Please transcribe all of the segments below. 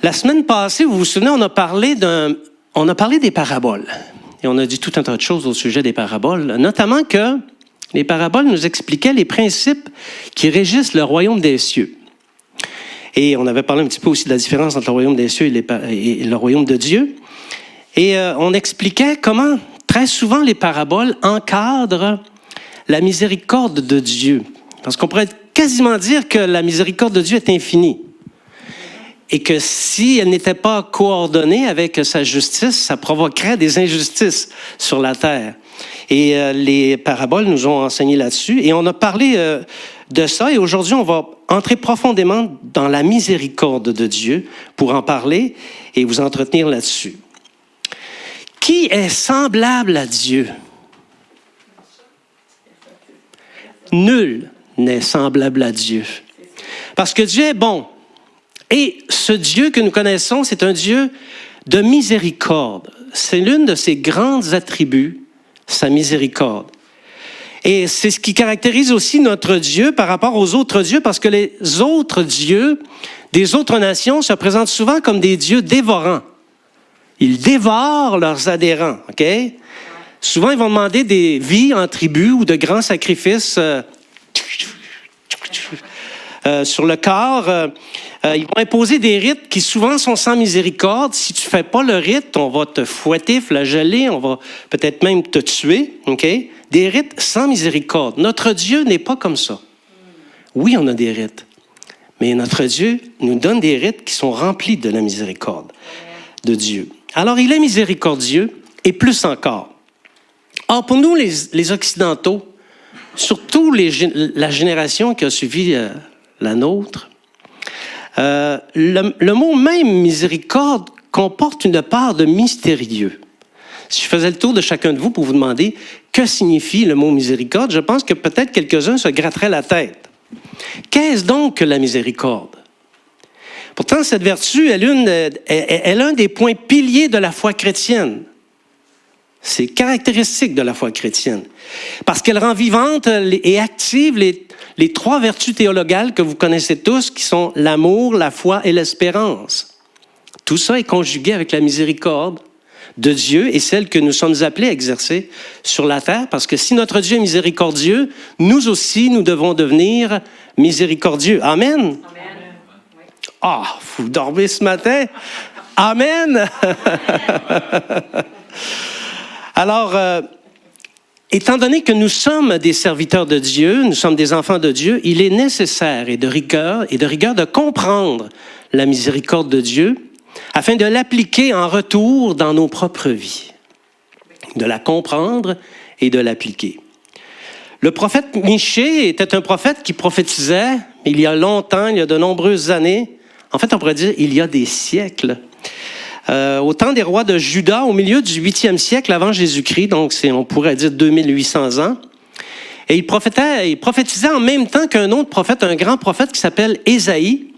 La semaine passée, vous vous souvenez, on a parlé des paraboles. Et on a dit tout un tas de choses au sujet des paraboles, notamment que les paraboles nous expliquaient les principes qui régissent le royaume des cieux. Et on avait parlé un petit peu aussi de la différence entre le royaume des cieux et le royaume de Dieu. Et on expliquait comment, très souvent, les paraboles encadrent la miséricorde de Dieu. Parce qu'on pourrait quasiment dire que la miséricorde de Dieu est infinie. Et que si elle n'était pas coordonnée avec sa justice, ça provoquerait des injustices sur la terre. Et les paraboles nous ont enseigné là-dessus. Et on a parlé de ça. Et aujourd'hui, on va entrer profondément dans la miséricorde de Dieu pour en parler et vous entretenir là-dessus. Qui est semblable à Dieu? Nul n'est semblable à Dieu. Parce que Dieu est bon. Et ce Dieu que nous connaissons, c'est un Dieu de miséricorde. C'est l'une de ses grands attributs, sa miséricorde. Et c'est ce qui caractérise aussi notre Dieu par rapport aux autres dieux, parce que les autres dieux des autres nations se présentent souvent comme des dieux dévorants. Ils dévorent leurs adhérents, OK? Souvent, ils vont demander des vies en tribu ou de grands sacrifices sur le corps. Ils vont imposer des rites qui souvent sont sans miséricorde. Si tu ne fais pas le rite, on va te fouetter, flageller, on va peut-être même te tuer. Okay? Des rites sans miséricorde. Notre Dieu n'est pas comme ça. Oui, on a des rites. Mais notre Dieu nous donne des rites qui sont remplis de la miséricorde de Dieu. Alors, il est miséricordieux et plus encore. Or, pour nous, les Occidentaux, surtout la génération qui a suivi la nôtre, le mot même miséricorde comporte une part de mystérieux. Si je faisais le tour de chacun de vous pour vous demander que signifie le mot miséricorde, je pense que peut-être quelques-uns se gratteraient la tête. Qu'est-ce donc que la miséricorde? Pourtant, cette vertu est l'un des points piliers de la foi chrétienne. C'est caractéristique de la foi chrétienne. Parce qu'elle rend vivante et active les trois vertus théologales que vous connaissez tous, qui sont l'amour, la foi et l'espérance. Tout ça est conjugué avec la miséricorde de Dieu et celle que nous sommes appelés à exercer sur la terre. Parce que si notre Dieu est miséricordieux, nous aussi, nous devons devenir miséricordieux. Amen? Amen. Ah, vous dormez ce matin? Amen! Alors, étant donné que nous sommes des serviteurs de Dieu, nous sommes des enfants de Dieu, il est nécessaire et de rigueur de comprendre la miséricorde de Dieu afin de l'appliquer en retour dans nos propres vies. De la comprendre et de l'appliquer. Le prophète Michée était un prophète qui prophétisait il y a longtemps, il y a de nombreuses années. En fait, on pourrait dire il y a des siècles. Au temps des rois de Juda, au milieu du 8e siècle avant Jésus-Christ, donc on pourrait dire 2800 ans. Et il prophétisait en même temps qu'un autre prophète, un grand prophète qui s'appelle Ésaïe.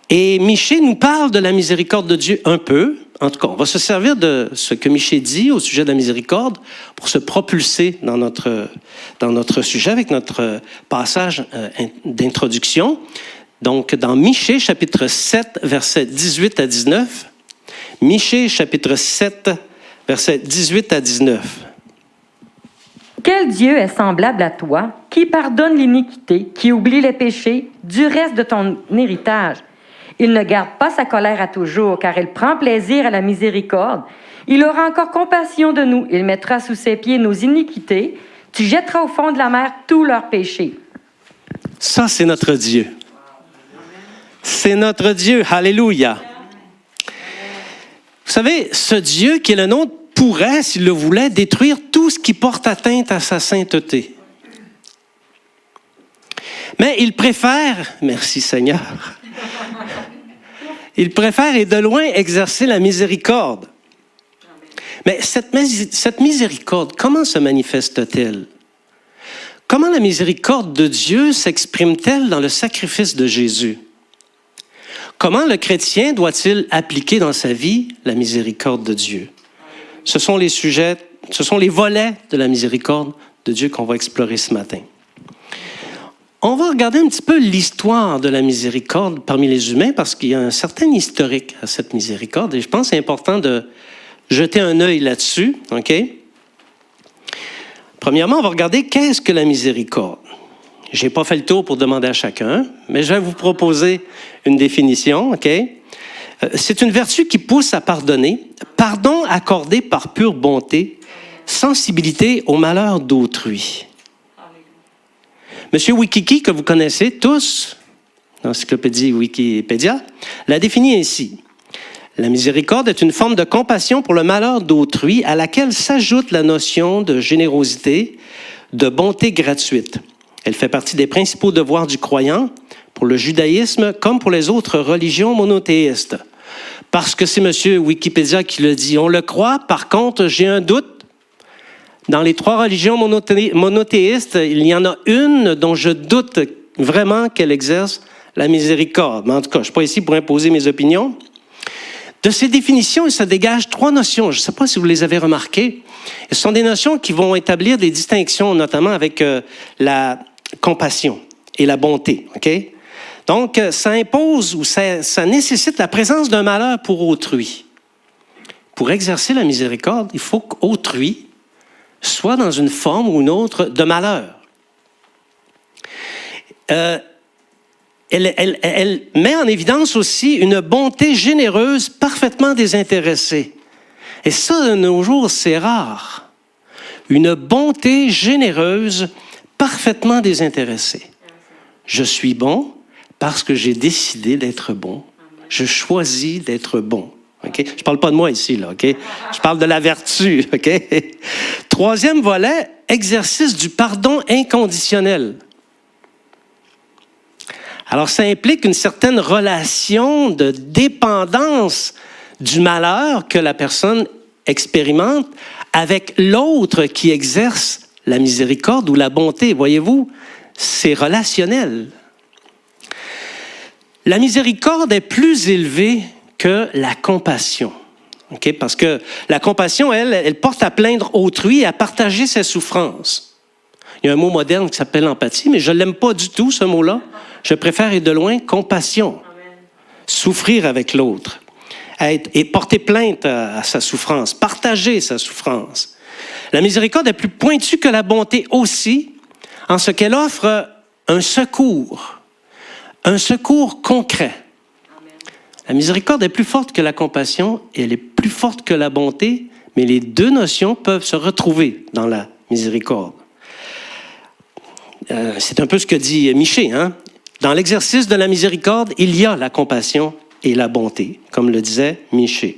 Et Michée nous parle de la miséricorde de Dieu un peu. En tout cas, on va se servir de ce que Michée dit au sujet de la miséricorde pour se propulser dans notre sujet avec notre passage d'introduction. Donc, dans Michée, chapitre 7, versets 18 à 19. Michée, chapitre 7, versets 18 à 19. Quel Dieu est semblable à toi, qui pardonne l'iniquité, qui oublie les péchés du reste de ton héritage? Il ne garde pas sa colère à toujours, car il prend plaisir à la miséricorde. Il aura encore compassion de nous. Il mettra sous ses pieds nos iniquités. Tu jetteras au fond de la mer tous leurs péchés. Ça, c'est notre Dieu. C'est notre Dieu. Alléluia. Vous savez, ce Dieu qui est le nôtre pourrait, s'il le voulait, détruire tout ce qui porte atteinte à sa sainteté. Mais il préfère, merci Seigneur, il préfère et de loin exercer la miséricorde. Mais cette miséricorde, comment se manifeste-t-elle? Comment la miséricorde de Dieu s'exprime-t-elle dans le sacrifice de Jésus? Comment le chrétien doit-il appliquer dans sa vie la miséricorde de Dieu? Ce sont les volets de la miséricorde de Dieu qu'on va explorer ce matin. On va regarder un petit peu l'histoire de la miséricorde parmi les humains parce qu'il y a un certain historique à cette miséricorde et je pense que c'est important de jeter un œil là-dessus. OK? Premièrement, on va regarder qu'est-ce que la miséricorde. Je n'ai pas fait le tour pour demander à chacun, mais je vais vous proposer une définition. OK? C'est une vertu qui pousse à pardonner, pardon accordé par pure bonté, sensibilité au malheur d'autrui. Monsieur Wikiki, que vous connaissez tous, l'encyclopédie Wikipédia, l'a défini ainsi. La miséricorde est une forme de compassion pour le malheur d'autrui à laquelle s'ajoute la notion de générosité, de bonté gratuite. Elle fait partie des principaux devoirs du croyant pour le judaïsme comme pour les autres religions monothéistes. Parce que c'est monsieur Wikipédia qui le dit. On le croit, par contre, j'ai un doute. Dans les 3 religions monothéistes, il y en a une dont je doute vraiment qu'elle exerce la miséricorde. Mais en tout cas, je ne suis pas ici pour imposer mes opinions. De ces définitions, il se dégage 3 notions. Je ne sais pas si vous les avez remarquées. Ce sont des notions qui vont établir des distinctions, notamment avec la compassion et la bonté. OK? Donc, ça impose ou ça nécessite la présence d'un malheur pour autrui. Pour exercer la miséricorde, il faut qu'autrui soit dans une forme ou une autre de malheur. Elle met en évidence aussi une bonté généreuse parfaitement désintéressée. Et ça, de nos jours, c'est rare. Une bonté généreuse parfaitement désintéressée. Je suis bon parce que j'ai décidé d'être bon. Je choisis d'être bon. Okay? Je ne parle pas de moi ici, là, OK? Je parle de la vertu, OK? 3e volet, exercice du pardon inconditionnel. Alors, ça implique une certaine relation de dépendance du malheur que la personne expérimente avec l'autre qui exerce la miséricorde ou la bonté. Voyez-vous, c'est relationnel. La miséricorde est plus élevée que la compassion. Okay? Parce que la compassion, elle porte à plaindre autrui et à partager ses souffrances. Il y a un mot moderne qui s'appelle empathie, mais je ne l'aime pas du tout, ce mot-là. Je préfère, et de loin, compassion. Amen. Souffrir avec l'autre. Et porter plainte à sa souffrance. Partager sa souffrance. La miséricorde est plus pointue que la bonté aussi, en ce qu'elle offre un secours concret. La miséricorde est plus forte que la compassion et elle est plus forte que la bonté, mais les 2 notions peuvent se retrouver dans la miséricorde. C'est un peu ce que dit Miché. Hein? Dans l'exercice de la miséricorde, il y a la compassion et la bonté, comme le disait Miché.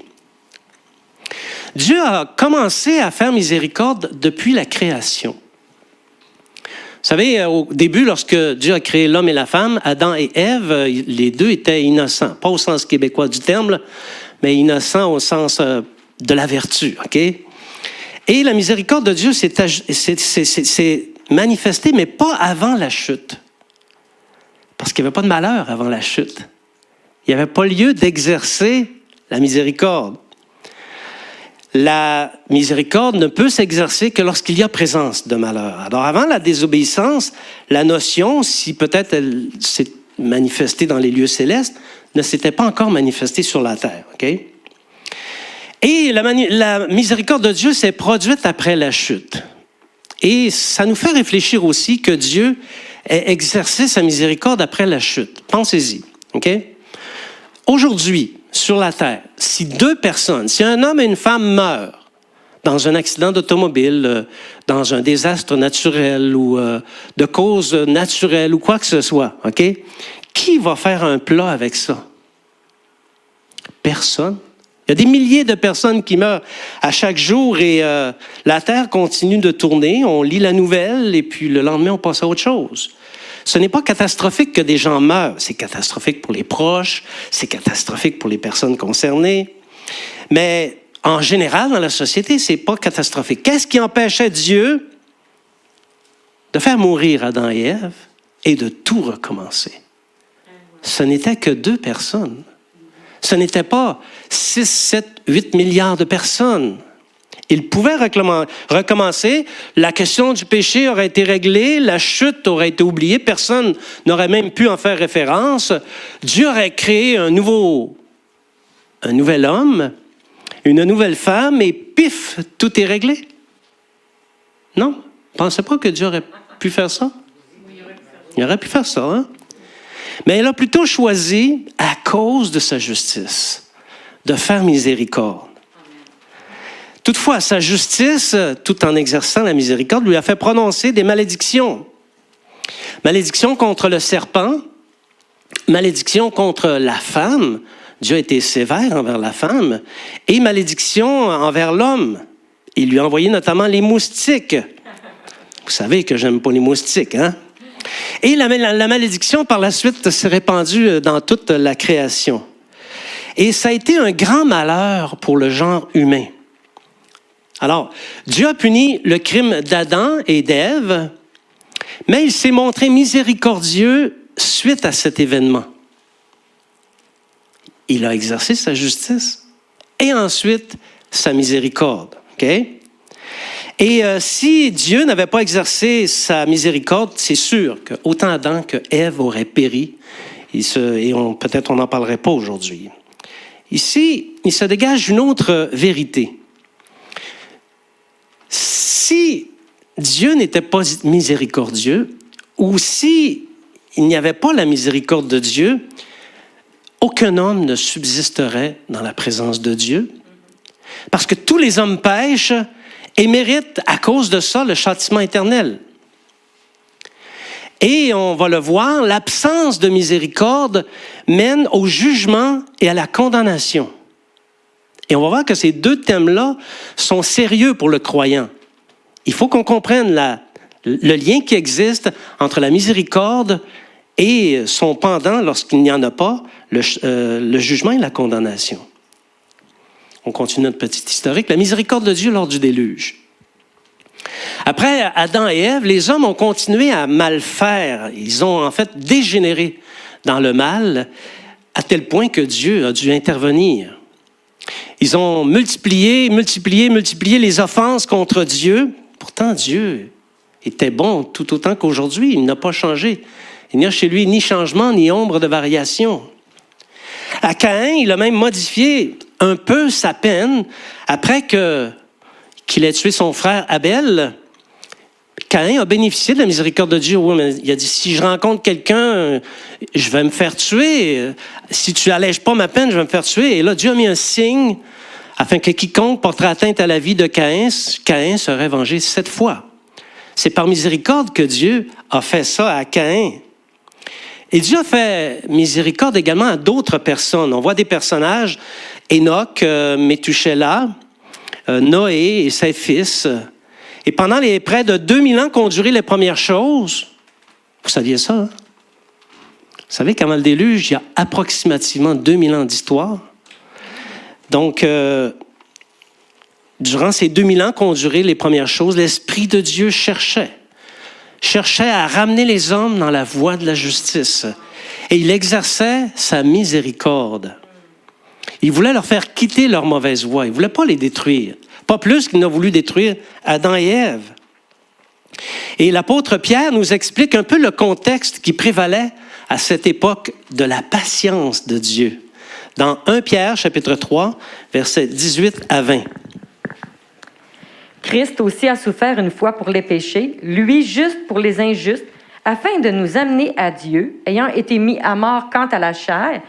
Dieu a commencé à faire miséricorde depuis la création. Vous savez, au début, lorsque Dieu a créé l'homme et la femme, Adam et Ève, les 2 étaient innocents. Pas au sens québécois du terme, mais innocents au sens de la vertu. Okay? Et la miséricorde de Dieu s'est manifestée, mais pas avant la chute. Parce qu'il n'y avait pas de malheur avant la chute. Il n'y avait pas lieu d'exercer la miséricorde. La miséricorde ne peut s'exercer que lorsqu'il y a présence de malheur. Alors, avant la désobéissance, la notion, si peut-être elle s'est manifestée dans les lieux célestes, ne s'était pas encore manifestée sur la terre. Okay? Et la miséricorde de Dieu s'est produite après la chute. Et ça nous fait réfléchir aussi que Dieu ait exercé sa miséricorde après la chute. Pensez-y. Okay? Aujourd'hui, sur la terre, si 2 personnes, si un homme et une femme meurent dans un accident d'automobile, dans un désastre naturel ou de cause naturelle ou quoi que ce soit, OK? Qui va faire un plat avec ça? Personne. Il y a des milliers de personnes qui meurent à chaque jour et la Terre continue de tourner. On lit la nouvelle et puis le lendemain, on passe à autre chose. Ce n'est pas catastrophique que des gens meurent. C'est catastrophique pour les proches, c'est catastrophique pour les personnes concernées. Mais en général, dans la société, ce n'est pas catastrophique. Qu'est-ce qui empêchait Dieu de faire mourir Adam et Ève et de tout recommencer? Ce n'était que 2 personnes. Ce n'était pas 6, 7, 8 milliards de personnes. Il pouvait recommencer. La question du péché aurait été réglée. La chute aurait été oubliée. Personne n'aurait même pu en faire référence. Dieu aurait créé un nouvel homme, une nouvelle femme, et pif, tout est réglé. Non? Pensez pas que Dieu aurait pu faire ça? Il aurait pu faire ça, hein? Mais il a plutôt choisi, à cause de sa justice, de faire miséricorde. Toutefois, sa justice, tout en exerçant la miséricorde, lui a fait prononcer des malédictions. Malédiction contre le serpent, malédiction contre la femme. Dieu a été sévère envers la femme. Et malédiction envers l'homme. Il lui a envoyé notamment les moustiques. Vous savez que j'aime pas les moustiques, hein? Et la malédiction, par la suite, s'est répandue dans toute la création. Et ça a été un grand malheur pour le genre humain. Alors, Dieu a puni le crime d'Adam et d'Ève, mais il s'est montré miséricordieux suite à cet événement. Il a exercé sa justice et ensuite sa miséricorde. Okay? Et si Dieu n'avait pas exercé sa miséricorde, c'est sûr qu'autant Adam que Ève auraient péri. Peut-être on n'en parlerait pas aujourd'hui. Ici, il se dégage une autre vérité. Si Dieu n'était pas miséricordieux, ou si il n'y avait pas la miséricorde de Dieu, aucun homme ne subsisterait dans la présence de Dieu. Parce que tous les hommes pêchent et méritent à cause de ça le châtiment éternel. Et on va le voir, l'absence de miséricorde mène au jugement et à la condamnation. Et on va voir que ces deux thèmes-là sont sérieux pour le croyant. Il faut qu'on comprenne le lien qui existe entre la miséricorde et son pendant, lorsqu'il n'y en a pas, le jugement et la condamnation. On continue notre petit historique. La miséricorde de Dieu lors du déluge. Après Adam et Ève, les hommes ont continué à mal faire. Ils ont en fait dégénéré dans le mal à tel point que Dieu a dû intervenir. Ils ont multiplié les offenses contre Dieu. Pourtant, Dieu était bon tout autant qu'aujourd'hui. Il n'a pas changé. Il n'y a chez lui ni changement, ni ombre de variation. À Caïn, il a même modifié un peu sa peine après qu'il ait tué son frère Abel. Caïn a bénéficié de la miséricorde de Dieu. Oui, mais il a dit, si je rencontre quelqu'un, je vais me faire tuer. Si tu allèges pas ma peine, je vais me faire tuer. Et là, Dieu a mis un signe afin que quiconque porterait atteinte à la vie de Caïn serait vengé 7 fois. C'est par miséricorde que Dieu a fait ça à Caïn. Et Dieu a fait miséricorde également à d'autres personnes. On voit des personnages, Enoch, Méthusélah, Noé et ses fils. Et pendant les près de 2000 ans qu'ont duré les premières choses, vous saviez ça, hein? Vous savez qu'avant le déluge, il y a approximativement 2000 ans d'histoire. Donc, durant ces 2000 ans qu'ont duré les premières choses, l'Esprit de Dieu cherchait à ramener les hommes dans la voie de la justice. Et il exerçait sa miséricorde. Il voulait leur faire quitter leur mauvaise voie. Il ne voulait pas les détruire. Pas plus qu'il n'a voulu détruire Adam et Ève. Et l'apôtre Pierre nous explique un peu le contexte qui prévalait à cette époque de la patience de Dieu. Dans 1 Pierre, chapitre 3, versets 18 à 20. Christ aussi a souffert une fois pour les péchés, lui juste pour les injustes, afin de nous amener à Dieu, ayant été mis à mort quant à la chair,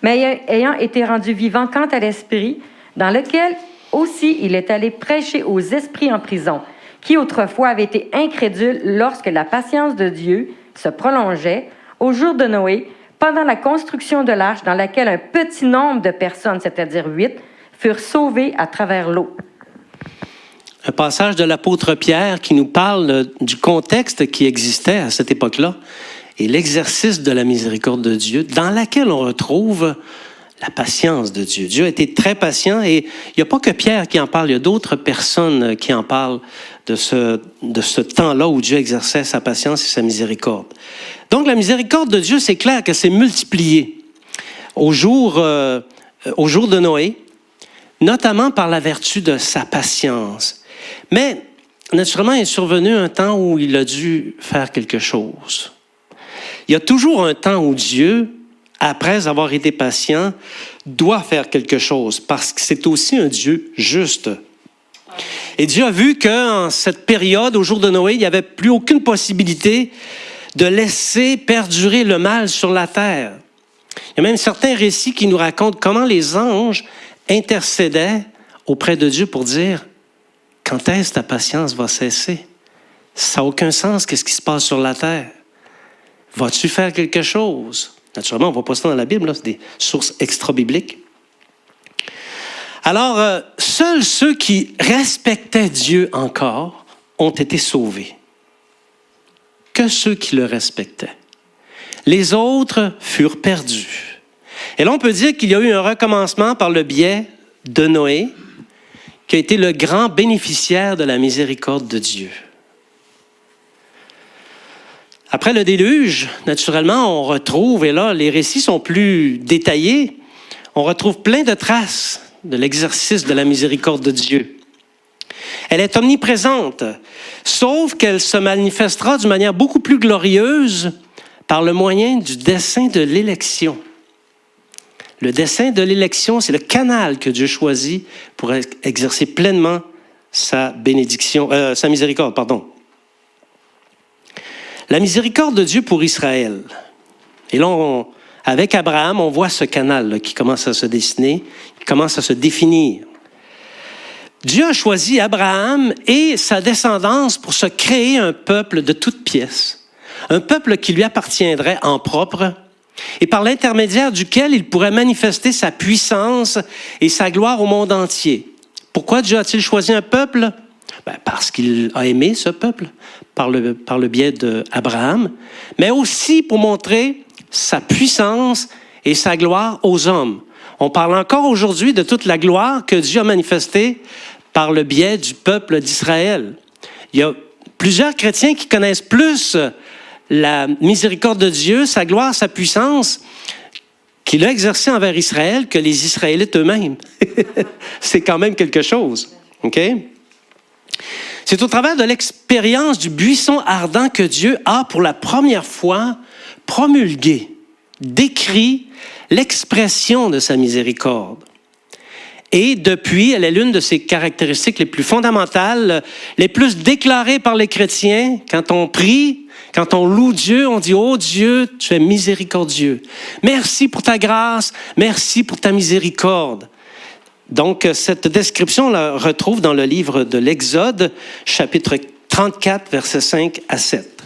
mais ayant été rendu vivant quant à l'esprit, dans lequel aussi il est allé prêcher aux esprits en prison, qui autrefois avaient été incrédules lorsque la patience de Dieu se prolongeait au jour de Noé, pendant la construction de l'arche dans laquelle un petit nombre de personnes, c'est-à-dire 8, furent sauvées à travers l'eau. Un passage de l'apôtre Pierre qui nous parle du contexte qui existait à cette époque-là et l'exercice de la miséricorde de Dieu, dans laquelle on retrouve la patience de Dieu. Dieu a été très patient et il n'y a pas que Pierre qui en parle, il y a d'autres personnes qui en parlent de ce temps-là où Dieu exerçait sa patience et sa miséricorde. Donc la miséricorde de Dieu, c'est clair que c'est multiplié. Au jour de Noé, notamment par la vertu de sa patience. Mais, naturellement, il est survenu un temps où il a dû faire quelque chose. Il y a toujours un temps où Dieu, après avoir été patient, doit faire quelque chose, parce que c'est aussi un Dieu juste. Et Dieu a vu qu'en cette période, au jour de Noé, il n'y avait plus aucune possibilité de laisser perdurer le mal sur la terre. Il y a même certains récits qui nous racontent comment les anges intercédaient auprès de Dieu pour dire « Quand est-ce que ta patience va cesser? Ça n'a aucun sens, qu'est-ce qui se passe sur la terre? Vas-tu faire quelque chose? » Naturellement, on ne voit pas ça dans la Bible, là, c'est des sources extra-bibliques. Alors, seuls ceux qui respectaient Dieu encore ont été sauvés. Que ceux qui le respectaient. Les autres furent perdus. Et là, on peut dire qu'il y a eu un recommencement par le biais de Noé, qui a été le grand bénéficiaire de la miséricorde de Dieu. Après le déluge, naturellement, on retrouve, et là, les récits sont plus détaillés, on retrouve plein de traces de l'exercice de la miséricorde de Dieu. Elle est omniprésente, sauf qu'elle se manifestera d'une manière beaucoup plus glorieuse par le moyen du dessein de l'élection. Le dessein de l'élection, c'est le canal que Dieu choisit pour exercer pleinement sa bénédiction, sa miséricorde, pardon. La miséricorde de Dieu pour Israël. Et là, avec Abraham, on voit ce canal là, qui commence à se dessiner, qui commence à se définir. Dieu a choisi Abraham et sa descendance pour se créer un peuple de toutes pièces. Un peuple qui lui appartiendrait en propre et par l'intermédiaire duquel il pourrait manifester sa puissance et sa gloire au monde entier. Pourquoi Dieu a-t-il choisi un peuple? Parce qu'il a aimé ce peuple par le biais d'Abraham, mais aussi pour montrer sa puissance et sa gloire aux hommes. On parle encore aujourd'hui de toute la gloire que Dieu a manifestée par le biais du peuple d'Israël. Il y a plusieurs chrétiens qui connaissent plus la miséricorde de Dieu, sa gloire, sa puissance, qu'il a exercée envers Israël que les Israélites eux-mêmes. C'est quand même quelque chose. OK? C'est au travers de l'expérience du buisson ardent que Dieu a pour la première fois promulgué, décrit l'expression de sa miséricorde. Et depuis, elle est l'une de ses caractéristiques les plus fondamentales, les plus déclarées par les chrétiens. Quand on prie, quand on loue Dieu, on dit « Oh Dieu, tu es miséricordieux. Merci pour ta grâce, merci pour ta miséricorde. » Donc, cette description, on la retrouve dans le livre de l'Exode, chapitre 34, versets 5 à 7.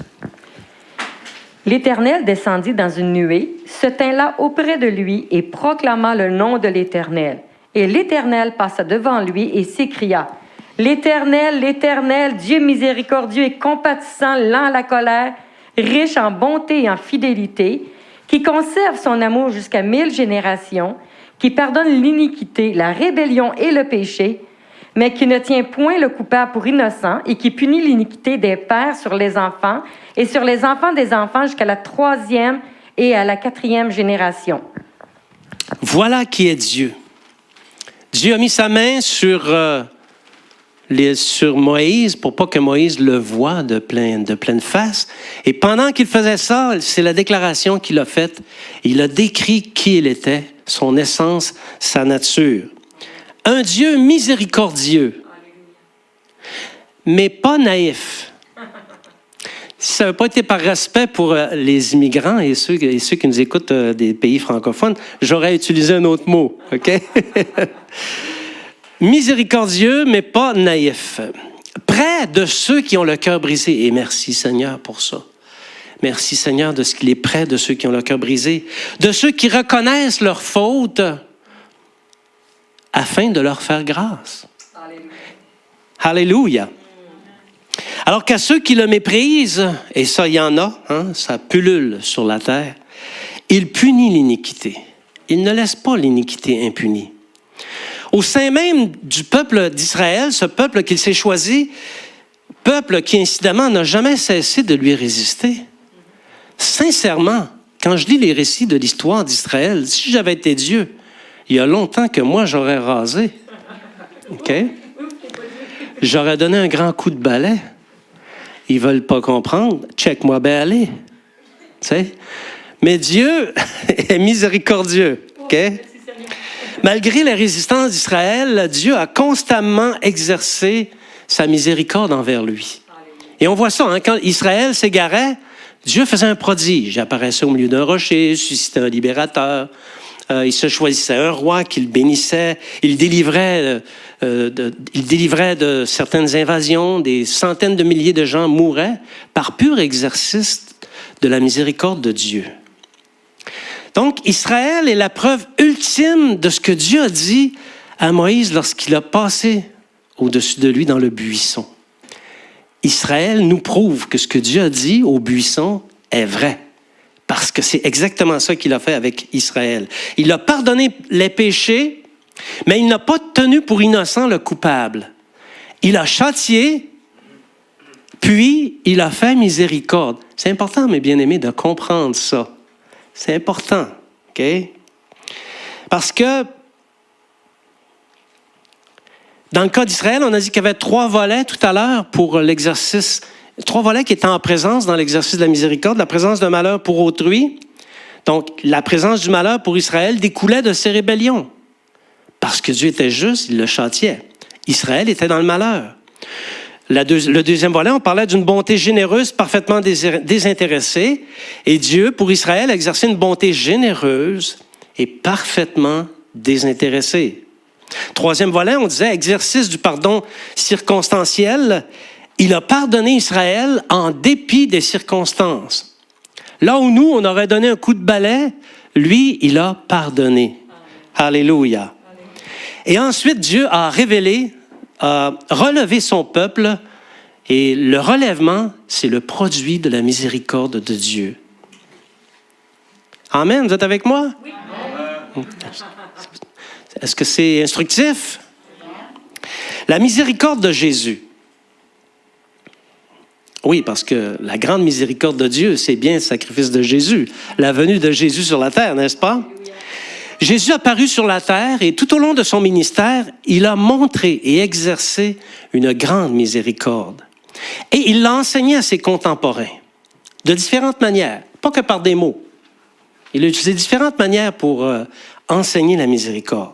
L'Éternel descendit dans une nuée, se tint là auprès de lui et proclama le nom de l'Éternel. Et l'Éternel passa devant lui et s'écria, « L'Éternel, l'Éternel, Dieu miséricordieux et compatissant, lent à la colère, riche en bonté et en fidélité, qui conserve son amour jusqu'à 1000 générations, qui pardonne l'iniquité, la rébellion et le péché, mais qui ne tient point le coupable pour innocent et qui punit l'iniquité des pères sur les enfants et sur les enfants des enfants jusqu'à la 3e et à la 4e génération. » Voilà qui est Dieu. Dieu a mis sa main sur Moïse pour pas que Moïse le voie de pleine face. Et pendant qu'il faisait ça, c'est la déclaration qu'il a faite. Il a décrit qui il était, son essence, sa nature. Un Dieu miséricordieux, mais pas naïf. Si ça n'avait pas été par respect pour les immigrants et ceux qui nous écoutent des pays francophones, j'aurais utilisé un autre mot, OK? Miséricordieux, mais pas naïf. Près de ceux qui ont le cœur brisé. Et merci Seigneur pour ça. Merci Seigneur de ce qu'il est près de ceux qui ont le cœur brisé. De ceux qui reconnaissent leurs fautes afin de leur faire grâce. Alléluia. Alléluia. Alors qu'à ceux qui le méprisent, et ça il y en a, ça pullule sur la terre, il punit l'iniquité. Il ne laisse pas l'iniquité impunie. Au sein même du peuple d'Israël, ce peuple qu'il s'est choisi, peuple qui incidemment n'a jamais cessé de lui résister. Sincèrement, quand je lis les récits de l'histoire d'Israël, si j'avais été Dieu, il y a longtemps que moi j'aurais rasé. OK? J'aurais donné un grand coup de balai. Ils veulent pas comprendre. Check-moi bien aller. Tu sais? Mais Dieu est miséricordieux. OK? Malgré la résistance d'Israël, Dieu a constamment exercé sa miséricorde envers lui. Et on voit ça, hein, quand Israël s'égarait, Dieu faisait un prodige. Il apparaissait au milieu d'un rocher, suscitait un libérateur. Il se choisissait un roi qu'il bénissait. Il délivrait de certaines invasions. Des centaines de milliers de gens mouraient par pur exercice de la miséricorde de Dieu. Donc, Israël est la preuve ultime de ce que Dieu a dit à Moïse lorsqu'il a passé au-dessus de lui dans le buisson. Israël nous prouve que ce que Dieu a dit au buisson est vrai. Parce que c'est exactement ça qu'il a fait avec Israël. Il a pardonné les péchés, mais il n'a pas tenu pour innocent le coupable. Il a châtié, puis il a fait miséricorde. C'est important, mes bien-aimés, de comprendre ça. C'est important, OK? Parce que dans le cas d'Israël, on a dit qu'il y avait 3 volets tout à l'heure pour l'exercice. 3 volets qui étaient en présence dans l'exercice de la miséricorde. La présence d'un malheur pour autrui. Donc, la présence du malheur pour Israël découlait de ses rébellions. Parce que Dieu était juste, il le châtiait. Israël était dans le malheur. Le deuxième volet, on parlait d'une bonté généreuse, parfaitement désintéressée. Et Dieu, pour Israël, a exercé une bonté généreuse et parfaitement désintéressée. Troisième volet, on disait exercice du pardon circonstanciel. Il a pardonné Israël en dépit des circonstances. Là où nous, on aurait donné un coup de balai, lui, il a pardonné. Alléluia. Et ensuite, Dieu a révélé, a relevé son peuple, et le relèvement, c'est le produit de la miséricorde de Dieu. Amen, vous êtes avec moi? Oui. Est-ce que c'est instructif? La miséricorde de Jésus. Oui, parce que la grande miséricorde de Dieu, c'est bien le sacrifice de Jésus, la venue de Jésus sur la terre, n'est-ce pas? Jésus a paru sur la terre et tout au long de son ministère, il a montré et exercé une grande miséricorde. Et il l'a enseigné à ses contemporains, de différentes manières, pas que par des mots. Il a utilisé différentes manières pour enseigner la miséricorde.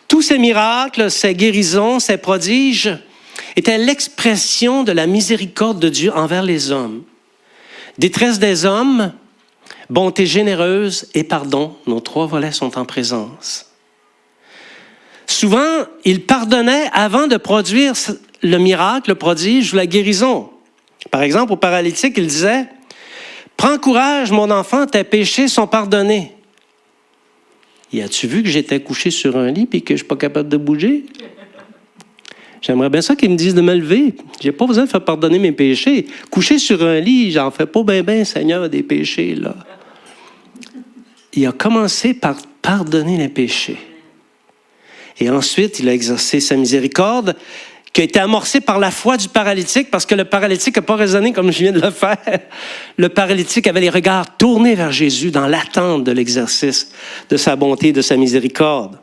Tous ces miracles, ces guérisons, ces prodiges étaient l'expression de la miséricorde de Dieu envers les hommes. Détresse des hommes, bonté généreuse et pardon, nos 3 volets sont en présence. Souvent, il pardonnait avant de produire le miracle, le prodige ou la guérison. Par exemple, au paralytique, il disait « Prends courage, mon enfant, tes péchés sont pardonnés. » Y as-tu vu que j'étais couché sur un lit et que je ne suis pas capable de bouger? J'aimerais bien ça qu'ils me disent de me lever. J'ai pas besoin de faire pardonner mes péchés. Coucher sur un lit, j'en fais pas bien, Seigneur, des péchés, là. Il a commencé par pardonner les péchés. Et ensuite, il a exercé sa miséricorde, qui a été amorcée par la foi du paralytique, parce que le paralytique n'a pas raisonné comme je viens de le faire. Le paralytique avait les regards tournés vers Jésus dans l'attente de l'exercice de sa bonté et de sa miséricorde.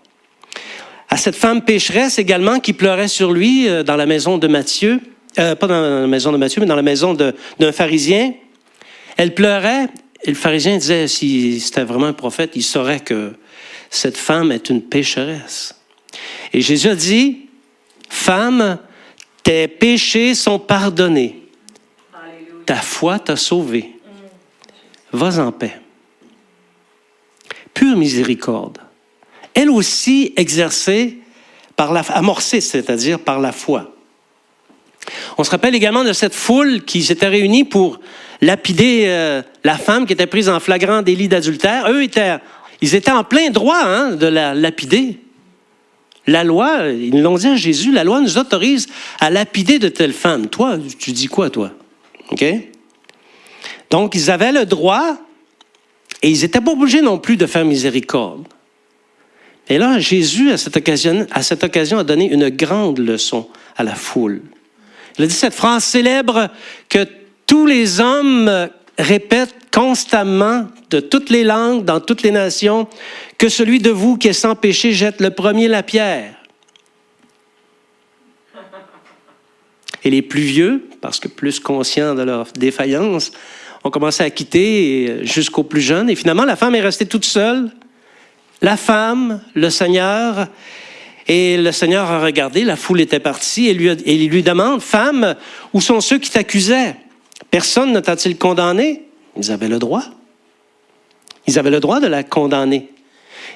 À cette femme pécheresse également qui pleurait sur lui dans la maison de Matthieu, pas dans la maison de Matthieu, mais dans la maison d'un pharisien. Elle pleurait et le pharisien disait, si c'était vraiment un prophète, il saurait que cette femme est une pécheresse. Et Jésus a dit, femme, tes péchés sont pardonnés. Alléluia. Ta foi t'a sauvé. Vas en paix. Pure miséricorde. Elle aussi exercée amorcée, c'est-à-dire par la foi. On se rappelle également de cette foule qui s'était réunie pour lapider la femme qui était prise en flagrant délit d'adultère. Eux, ils étaient en plein droit de la lapider. La loi, ils l'ont dit à Jésus, la loi nous autorise à lapider de telles femmes. Toi, tu dis quoi, toi? OK? Donc, ils avaient le droit et ils n'étaient pas obligés non plus de faire miséricorde. Et là, Jésus, à cette occasion, a donné une grande leçon à la foule. Il a dit cette phrase célèbre que tous les hommes répètent constamment, de toutes les langues, dans toutes les nations, que celui de vous qui est sans péché jette le premier la pierre. Et les plus vieux, parce que plus conscients de leur défaillance, ont commencé à quitter jusqu'aux plus jeunes. Et finalement, la femme est restée toute seule. La femme, le Seigneur, et le Seigneur a regardé, la foule était partie, et il lui demande, « Femme, où sont ceux qui t'accusaient? Personne ne t'a-t-il condamné? » Ils avaient le droit. Ils avaient le droit de la condamner.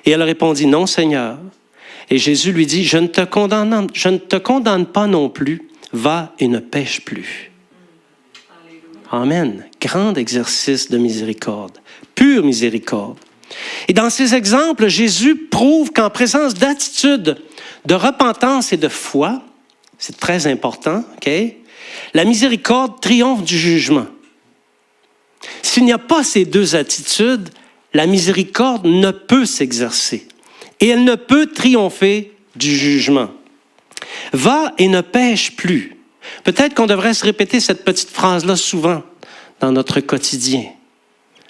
Et elle répondit, « Non, Seigneur. » Et Jésus lui dit, « Je ne te condamne pas non plus. Va et ne pêche plus. » Amen. Grand exercice de miséricorde. Pure miséricorde. Et dans ces exemples, Jésus prouve qu'en présence d'attitudes de repentance et de foi, c'est très important, OK? La miséricorde triomphe du jugement. S'il n'y a pas ces deux attitudes, la miséricorde ne peut s'exercer et elle ne peut triompher du jugement. Va et ne pêche plus. Peut-être qu'on devrait se répéter cette petite phrase-là souvent dans notre quotidien.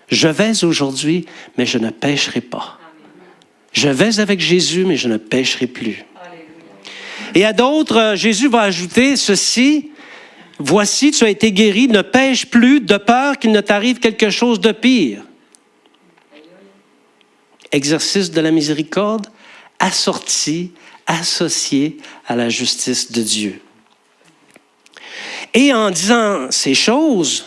Je vais aujourd'hui, mais je ne pêcherai pas. Je vais avec Jésus, mais je ne pêcherai plus. Et à d'autres, Jésus va ajouter ceci. Voici, tu as été guéri, ne pêche plus de peur qu'il ne t'arrive quelque chose de pire. Exercice de la miséricorde, assorti, associé à la justice de Dieu. Et en disant ces choses,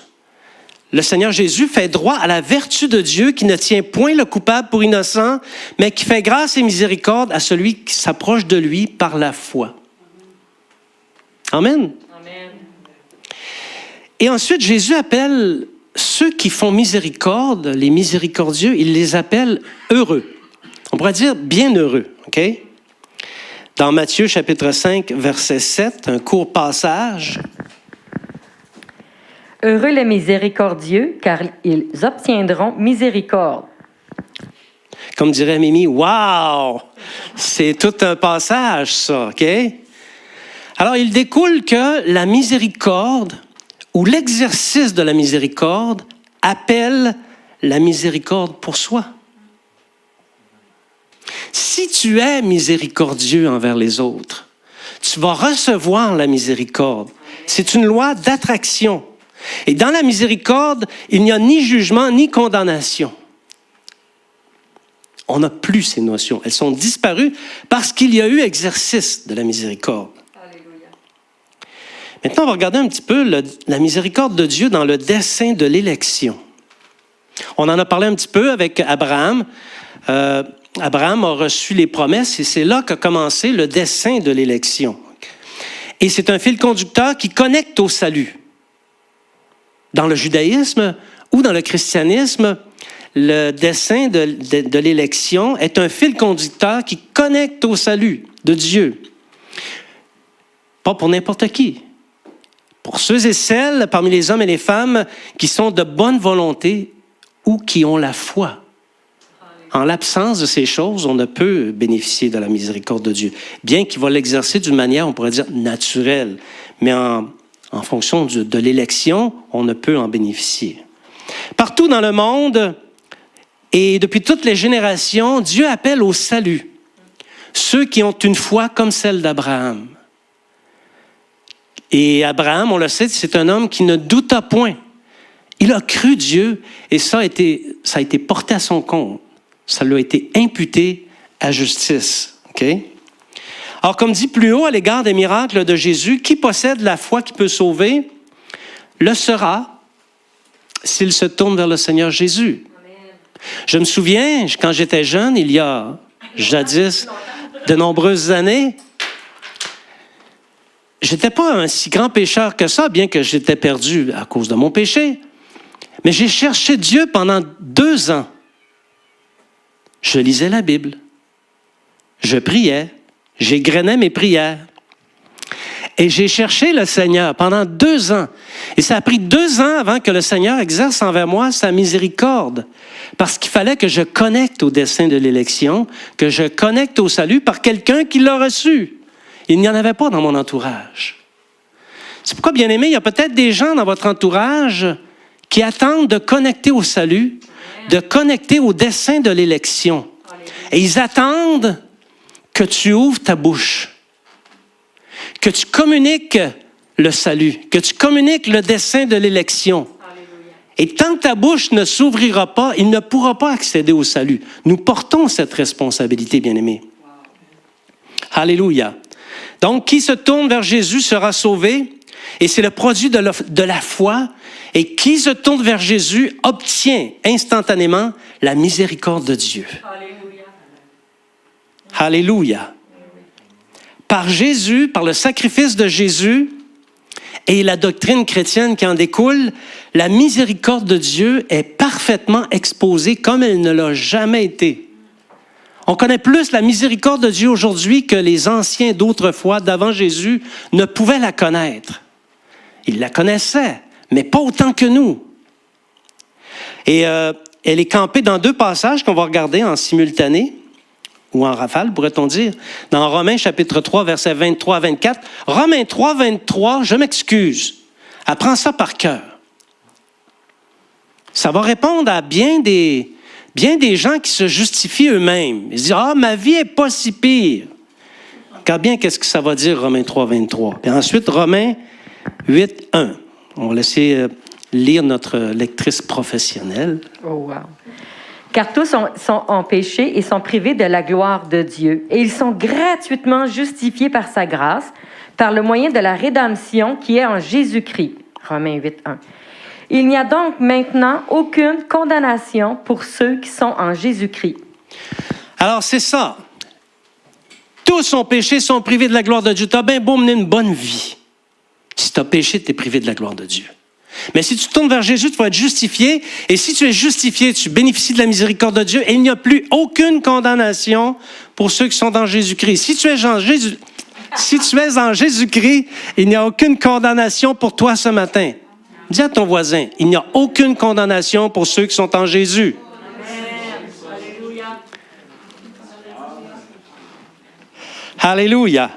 le Seigneur Jésus fait droit à la vertu de Dieu qui ne tient point le coupable pour innocent, mais qui fait grâce et miséricorde à celui qui s'approche de lui par la foi. Amen. Amen. Et ensuite, Jésus appelle ceux qui font miséricorde, les miséricordieux, il les appelle heureux. On pourrait dire bienheureux, OK? Dans Matthieu chapitre 5, verset 7, un court passage. Heureux les miséricordieux, car ils obtiendront miséricorde. Comme dirait Mimi, « Wow! » C'est tout un passage, ça, OK? Alors, il découle que la miséricorde ou l'exercice de la miséricorde appelle la miséricorde pour soi. Si tu es miséricordieux envers les autres, tu vas recevoir la miséricorde. C'est une loi d'attraction. Et dans la miséricorde, il n'y a ni jugement ni condamnation. On n'a plus ces notions. Elles sont disparues parce qu'il y a eu exercice de la miséricorde. Alléluia. Maintenant, on va regarder un petit peu la miséricorde de Dieu dans le dessein de l'élection. On en a parlé un petit peu avec Abraham. Abraham a reçu les promesses et c'est là qu'a commencé le dessein de l'élection. Et c'est un fil conducteur qui connecte au salut. Dans le judaïsme ou dans le christianisme, le dessein de l'élection est un fil conducteur qui connecte au salut de Dieu. Pas pour n'importe qui. Pour ceux et celles parmi les hommes et les femmes qui sont de bonne volonté ou qui ont la foi. En l'absence de ces choses, on ne peut bénéficier de la miséricorde de Dieu. Bien qu'il va l'exercer d'une manière, on pourrait dire, naturelle. Mais en fonction de l'élection, on ne peut en bénéficier. Partout dans le monde et depuis toutes les générations, Dieu appelle au salut ceux qui ont une foi comme celle d'Abraham. Et Abraham, on le sait, c'est un homme qui ne douta point. Il a cru Dieu et ça a été porté à son compte. Ça lui a été imputé à justice. Okay? Alors, comme dit plus haut à l'égard des miracles de Jésus, qui possède la foi qui peut sauver, le sera s'il se tourne vers le Seigneur Jésus. Amen. Je me souviens, quand j'étais jeune, il y a jadis de nombreuses années, j'étais pas un si grand pécheur que ça, bien que j'étais perdu à cause de mon péché. Mais j'ai cherché Dieu pendant 2 ans. Je lisais la Bible. Je priais. J'égrenais mes prières. Et j'ai cherché le Seigneur pendant 2 ans. Et ça a pris 2 ans avant que le Seigneur exerce envers moi sa miséricorde. Parce qu'il fallait que je connecte au dessein de l'élection, que je connecte au salut par quelqu'un qui l'a reçu. Il n'y en avait pas dans mon entourage. C'est pourquoi, bien-aimés, il y a peut-être des gens dans votre entourage qui attendent de connecter au salut, de connecter au dessein de l'élection. Et ils attendent que tu ouvres ta bouche, que tu communiques le salut, que tu communiques le dessein de l'élection. Et tant que ta bouche ne s'ouvrira pas, il ne pourra pas accéder au salut. Nous portons cette responsabilité, bien-aimés. Alléluia. Donc, qui se tourne vers Jésus sera sauvé, et c'est le produit de la foi. Et qui se tourne vers Jésus obtient instantanément la miséricorde de Dieu. Alléluia. Alléluia. Par Jésus, par le sacrifice de Jésus et la doctrine chrétienne qui en découle, la miséricorde de Dieu est parfaitement exposée comme elle ne l'a jamais été. On connaît plus la miséricorde de Dieu aujourd'hui que les anciens d'autrefois, d'avant Jésus, ne pouvaient la connaître. Ils la connaissaient, mais pas autant que nous. Et elle est campée dans 2 passages qu'on va regarder en simultané, ou en rafale, pourrait-on dire, dans Romains chapitre 3, versets 23 à 24. Romains 3, 23, je m'excuse. Apprends ça par cœur. Ça va répondre à bien des gens qui se justifient eux-mêmes. Ils se disent « Ah, ma vie n'est pas si pire ». Regarde bien qu'est-ce que ça va dire, Romains 3, 23. Puis ensuite, Romains 8, 1. On va laisser lire notre lectrice professionnelle. Oh, wow. Car tous sont en péché et sont privés de la gloire de Dieu. Et ils sont gratuitement justifiés par sa grâce, par le moyen de la rédemption qui est en Jésus-Christ. Romains 8, 1. Il n'y a donc maintenant aucune condamnation pour ceux qui sont en Jésus-Christ. Alors, c'est ça. Tous ont péché, sont privés de la gloire de Dieu. Tu as bien beau mener une bonne vie. Si tu as péché, tu es privé de la gloire de Dieu. Mais si tu tournes vers Jésus, tu vas être justifié. Et si tu es justifié, tu bénéficies de la miséricorde de Dieu. Et il n'y a plus aucune condamnation pour ceux qui sont dans Jésus-Christ. Si tu es en Jésus-Christ, il n'y a aucune condamnation pour toi ce matin. Dis à ton voisin, il n'y a aucune condamnation pour ceux qui sont en Jésus. Alléluia.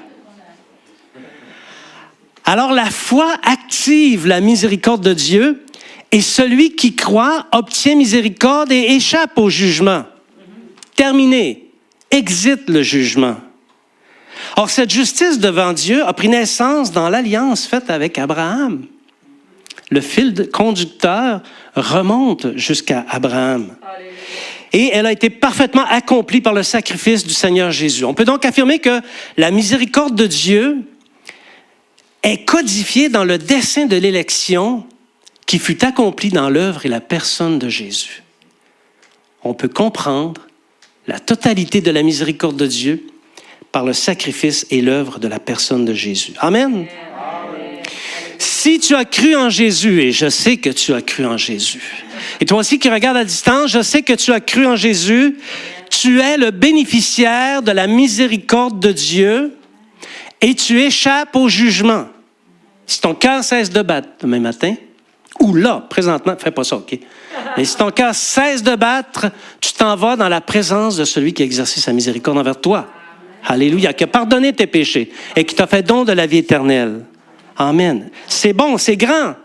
Alors la foi active la miséricorde de Dieu et celui qui croit obtient miséricorde et échappe au jugement. Terminé. Exit le jugement. Or, cette justice devant Dieu a pris naissance dans l'alliance faite avec Abraham. Le fil conducteur remonte jusqu'à Abraham. Et elle a été parfaitement accomplie par le sacrifice du Seigneur Jésus. On peut donc affirmer que la miséricorde de Dieu est codifiée dans le dessein de l'élection qui fut accompli dans l'œuvre et la personne de Jésus. On peut comprendre la totalité de la miséricorde de Dieu par le sacrifice et l'œuvre de la personne de Jésus. Amen. Si tu as cru en Jésus, et je sais que tu as cru en Jésus, et toi aussi qui regardes à distance, je sais que tu as cru en Jésus, tu es le bénéficiaire de la miséricorde de Dieu et tu échappes au jugement. Si ton cœur cesse de battre demain matin, ou là, présentement, fais pas ça, OK? Mais si ton cœur cesse de battre, tu t'en vas dans la présence de celui qui a exercé sa miséricorde envers toi. Alléluia, qui a pardonné tes péchés et qui t'a fait don de la vie éternelle. Amen. C'est bon, c'est grand.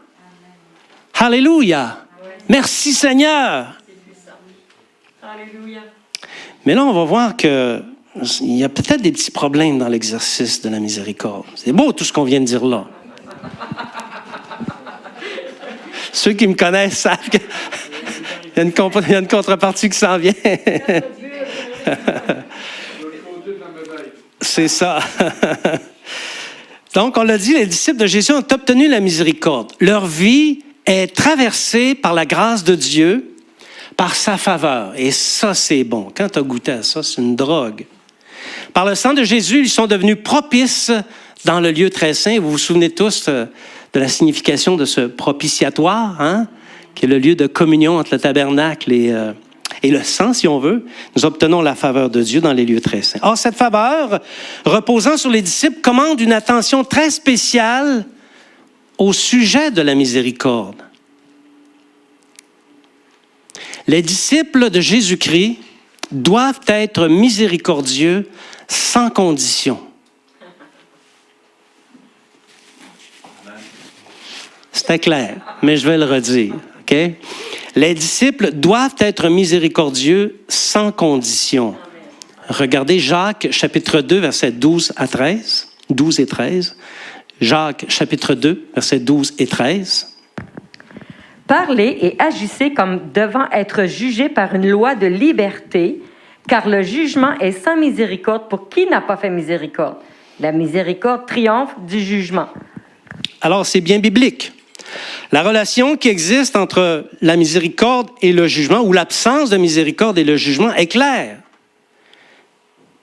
Alléluia. Merci Seigneur. Mais là, on va voir qu'il y a peut-être des petits problèmes dans l'exercice de la miséricorde. C'est beau tout ce qu'on vient de dire là. Ceux qui me connaissent savent qu'il y a une contrepartie qui s'en vient. C'est ça. Donc, on l'a dit, les disciples de Jésus ont obtenu la miséricorde. Leur vie est traversée par la grâce de Dieu, par sa faveur. Et ça, c'est bon. Quand tu as goûté à ça, c'est une drogue. Par le sang de Jésus, ils sont devenus propices dans le lieu très saint. Vous vous souvenez tous de la signification de ce propitiatoire, hein, qui est le lieu de communion entre le tabernacle et le sang, si on veut. Nous obtenons la faveur de Dieu dans les lieux très saints. Or, cette faveur, reposant sur les disciples, commande une attention très spéciale au sujet de la miséricorde. Les disciples de Jésus-Christ doivent être miséricordieux sans condition. C'était clair, mais je vais le redire, OK? Les disciples doivent être miséricordieux sans condition. Regardez Jacques, chapitre 2, versets 12 et 13. Jacques, chapitre 2, versets 12 et 13. Parlez et agissez comme devant être jugés par une loi de liberté, car le jugement est sans miséricorde pour qui n'a pas fait miséricorde. La miséricorde triomphe du jugement. Alors, c'est bien biblique. La relation qui existe entre la miséricorde et le jugement, ou l'absence de miséricorde et le jugement, est claire.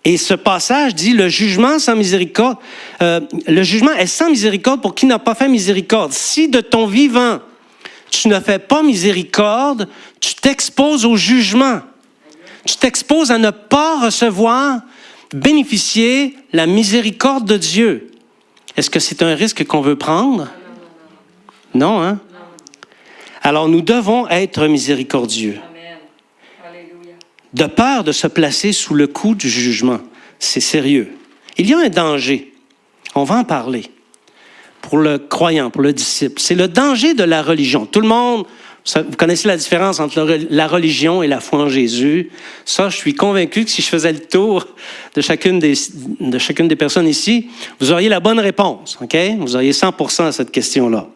Et ce passage dit, le jugement est sans miséricorde pour qui n'a pas fait miséricorde. Si de ton vivant, tu ne fais pas miséricorde, tu t'exposes au jugement. Tu t'exposes à ne pas recevoir, bénéficier la miséricorde de Dieu. Est-ce que c'est un risque qu'on veut prendre? Non, hein? Alors, nous devons être miséricordieux. De peur de se placer sous le coup du jugement. C'est sérieux. Il y a un danger. On va en parler. Pour le croyant, pour le disciple. C'est le danger de la religion. Tout le monde, vous connaissez la différence entre la religion et la foi en Jésus. Ça, je suis convaincu que si je faisais le tour de chacune des personnes ici, vous auriez la bonne réponse. OK? Vous auriez 100% à cette question-là.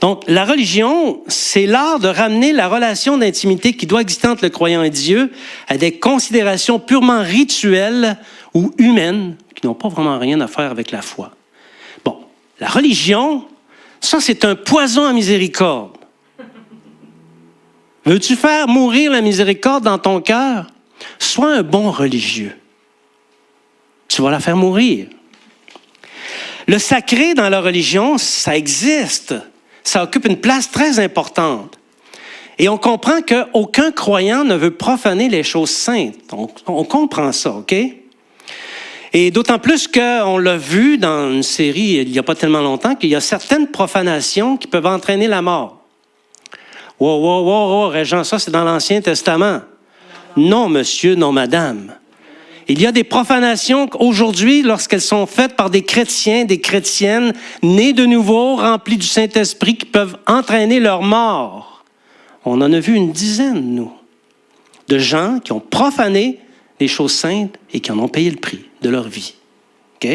Donc, la religion, c'est l'art de ramener la relation d'intimité qui doit exister entre le croyant et Dieu à des considérations purement rituelles ou humaines qui n'ont pas vraiment rien à faire avec la foi. Bon, la religion, ça, c'est un poison à miséricorde. Veux-tu faire mourir la miséricorde dans ton cœur? Sois un bon religieux. Tu vas la faire mourir. Le sacré dans la religion, ça existe. Ça occupe une place très importante. Et on comprend qu'aucun croyant ne veut profaner les choses saintes. On comprend ça, OK? Et d'autant plus qu'on l'a vu dans une série il n'y a pas tellement longtemps qu'il y a certaines profanations qui peuvent entraîner la mort. Wow, Régent, ça c'est dans l'Ancien Testament. Non, monsieur, non, madame. Il y a des profanations aujourd'hui, lorsqu'elles sont faites par des chrétiens, des chrétiennes, nés de nouveau, remplis du Saint-Esprit, qui peuvent entraîner leur mort. On en a vu une dizaine, nous, de gens qui ont profané les choses saintes et qui en ont payé le prix de leur vie. OK?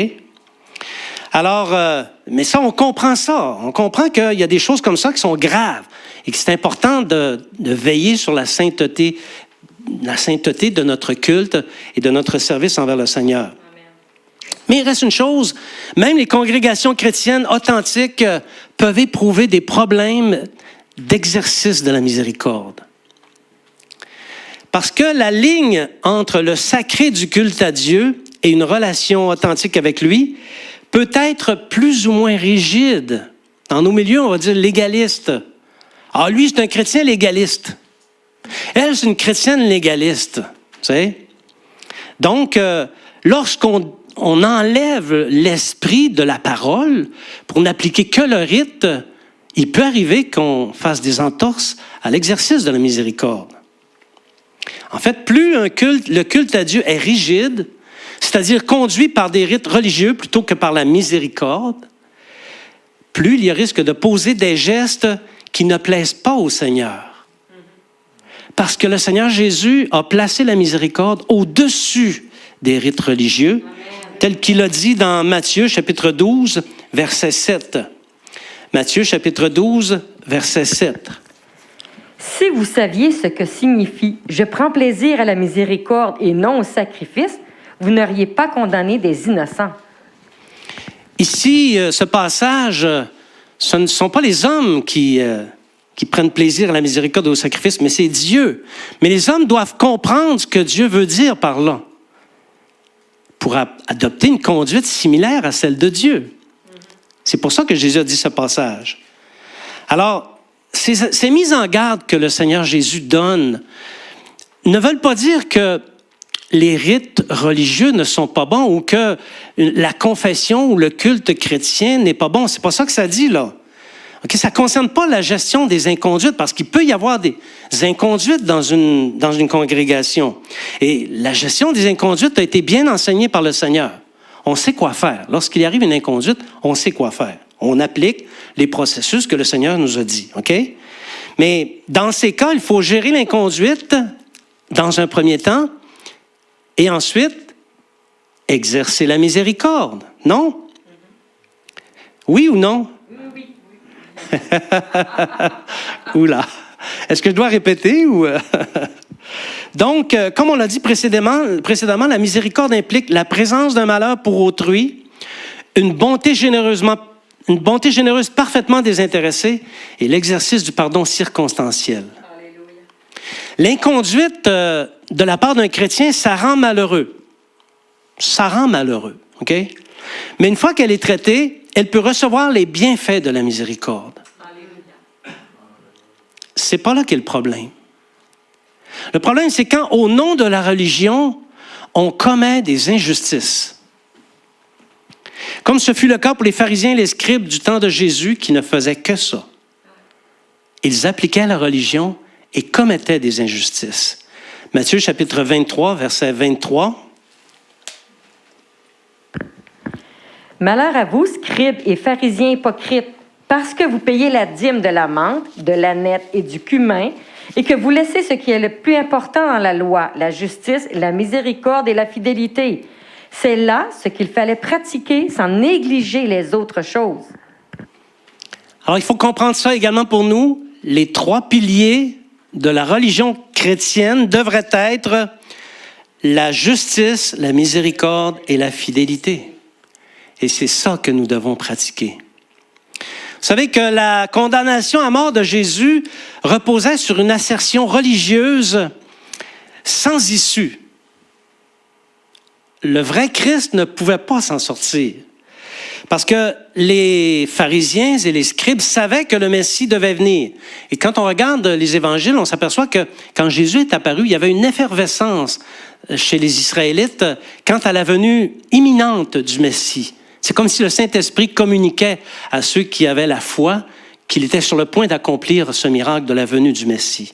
Alors, mais ça, on comprend ça. On comprend qu'il y a des choses comme ça qui sont graves et que c'est important de veiller sur la sainteté de notre culte et de notre service envers le Seigneur. Amen. Mais il reste une chose, même les congrégations chrétiennes authentiques peuvent éprouver des problèmes d'exercice de la miséricorde. Parce que la ligne entre le sacré du culte à Dieu et une relation authentique avec lui peut être plus ou moins rigide. Dans nos milieux, on va dire légaliste. Ah, lui, c'est un chrétien légaliste. Elle, c'est une chrétienne légaliste. Tu sais? Donc, lorsqu'on enlève l'esprit de la parole pour n'appliquer que le rite, il peut arriver qu'on fasse des entorses à l'exercice de la miséricorde. En fait, plus le culte à Dieu est rigide, c'est-à-dire conduit par des rites religieux plutôt que par la miséricorde, plus il y a risque de poser des gestes qui ne plaisent pas au Seigneur. Parce que le Seigneur Jésus a placé la miséricorde au-dessus des rites religieux, tel qu'il a dit dans Matthieu, chapitre 12, verset 7. Matthieu, chapitre 12, verset 7. Si vous saviez ce que signifie « je prends plaisir à la miséricorde et non au sacrifice », vous n'auriez pas condamné des innocents. Ici, ce passage, ce ne sont pas les hommes qui prennent plaisir à la miséricorde et au sacrifice, mais c'est Dieu. Mais les hommes doivent comprendre ce que Dieu veut dire par là pour adopter une conduite similaire à celle de Dieu. C'est pour ça que Jésus a dit ce passage. Alors, ces mises en garde que le Seigneur Jésus donne ne veulent pas dire que les rites religieux ne sont pas bons ou que la confession ou le culte chrétien n'est pas bon. C'est pas ça que ça dit, là. Okay, ça ne concerne pas la gestion des inconduites, parce qu'il peut y avoir des inconduites dans une congrégation. Et la gestion des inconduites a été bien enseignée par le Seigneur. On sait quoi faire. Lorsqu'il arrive une inconduite, on sait quoi faire. On applique les processus que le Seigneur nous a dit. OK? Mais dans ces cas, il faut gérer l'inconduite dans un premier temps et ensuite exercer la miséricorde. Non? Oui ou non? Oui. Oula. Est-ce que je dois répéter ou... Donc, comme on l'a dit précédemment, la miséricorde implique la présence d'un malheur pour autrui, une bonté généreuse parfaitement désintéressée et l'exercice du pardon circonstanciel. Alléluia. L'inconduite de la part d'un chrétien, ça rend malheureux. Ça rend malheureux, OK? Mais une fois qu'elle est traitée, elle peut recevoir les bienfaits de la miséricorde. Alléluia. C'est pas là qu'est le problème. Le problème, c'est quand, au nom de la religion, on commet des injustices. Comme ce fut le cas pour les pharisiens et les scribes du temps de Jésus qui ne faisaient que ça. Ils appliquaient la religion et commettaient des injustices. Matthieu chapitre 23, verset 23. Malheur à vous, scribes et pharisiens hypocrites, parce que vous payez la dîme de la menthe, de l'âneth et du cumin, et que vous laissez ce qui est le plus important dans la loi, la justice, la miséricorde et la fidélité. C'est là ce qu'il fallait pratiquer sans négliger les autres choses. Alors, il faut comprendre ça également pour nous. Les 3 piliers de la religion chrétienne devraient être la justice, la miséricorde et la fidélité. Et c'est ça que nous devons pratiquer. Vous savez que la condamnation à mort de Jésus reposait sur une assertion religieuse sans issue. Le vrai Christ ne pouvait pas s'en sortir. Parce que les pharisiens et les scribes savaient que le Messie devait venir. Et quand on regarde les évangiles, on s'aperçoit que quand Jésus est apparu, il y avait une effervescence chez les Israélites quant à la venue imminente du Messie. C'est comme si le Saint-Esprit communiquait à ceux qui avaient la foi qu'il était sur le point d'accomplir ce miracle de la venue du Messie.